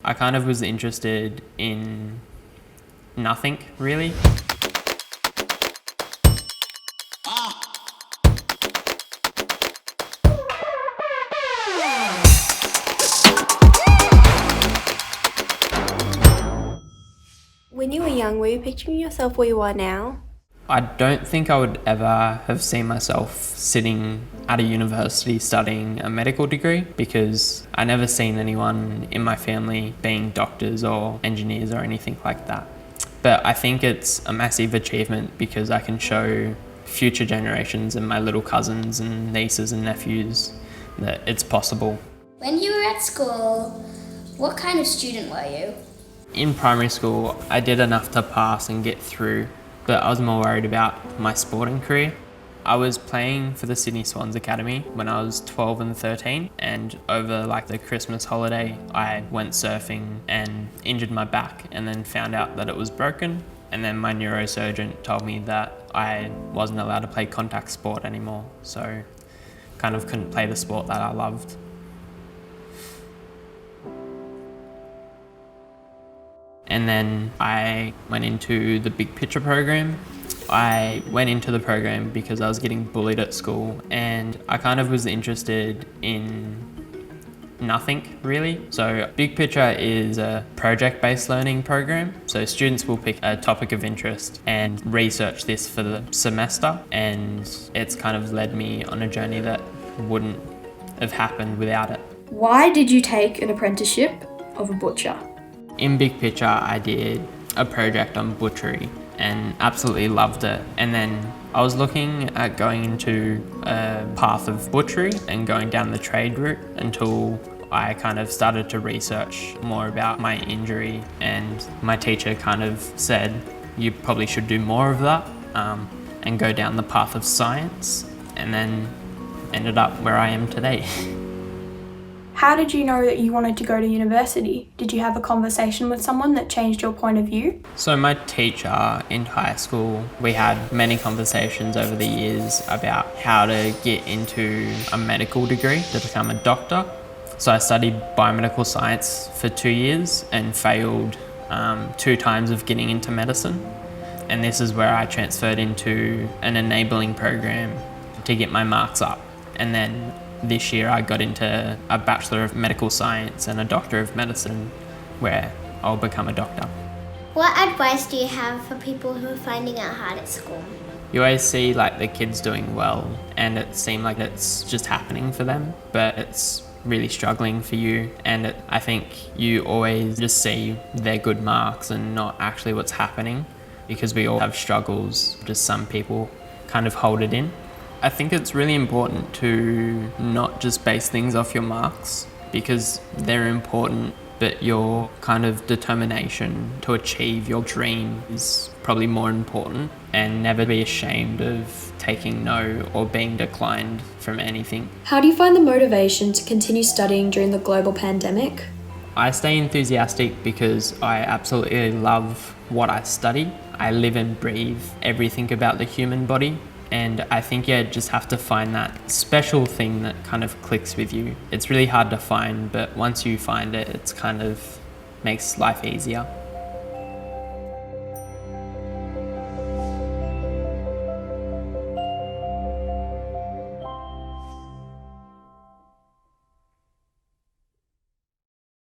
I kind of was interested in nothing, really. When you were young, were you picturing yourself where you are now? I don't think I would ever have seen myself sitting at a university studying a medical degree because I never seen anyone in my family being doctors or engineers or anything like that. But I think it's a massive achievement because I can show future generations and my little cousins and nieces and nephews that it's possible. When you were at school, what kind of student were you? In primary school, I did enough to pass and get through, but I was more worried about my sporting career. I was playing for the Sydney Swans Academy when I was 12 and 13, and over the Christmas holiday, I went surfing and injured my back and then found out that it was broken. And then my neurosurgeon told me that I wasn't allowed to play contact sport anymore, so kind of couldn't play the sport that I loved. And then I went into the Big Picture program. I went into the program because I was getting bullied at school and I kind of was interested in nothing, really. So Big Picture is a project-based learning program. So students will pick a topic of interest and research this for the semester, and it's kind of led me on a journey that wouldn't have happened without it. Why did you take an apprenticeship of a butcher? In Big Picture, I did a project on butchery and absolutely loved it. And then I was looking at going into a path of butchery and going down the trade route until I kind of started to research more about my injury, and my teacher kind of said, you probably should do more of that and go down the path of science, and then ended up where I am today. How did you know that you wanted to go to university? Did you have a conversation with someone that changed your point of view? So my teacher in high school, we had many conversations over the years about how to get into a medical degree to become a doctor. So I studied biomedical science for 2 years and failed 2 times of getting into medicine. And this is where I transferred into an enabling program to get my marks up. And then this year I got into a Bachelor of Medical Science and a Doctor of Medicine, where I'll become a doctor. What advice do you have for people who are finding it hard at school? You always see the kids doing well and it seems like it's just happening for them, but it's really struggling for you. And I think you always just see their good marks and not actually what's happening, because we all have struggles, just some people kind of hold it in. I think it's really important to not just base things off your marks, because they're important, but your kind of determination to achieve your dream is probably more important, and never be ashamed of taking no or being declined from anything. How do you find the motivation to continue studying during the global pandemic? I stay enthusiastic because I absolutely love what I study. I live and breathe everything about the human body. And I think you just have to find that special thing that kind of clicks with you. It's really hard to find, but once you find it, it's kind of makes life easier.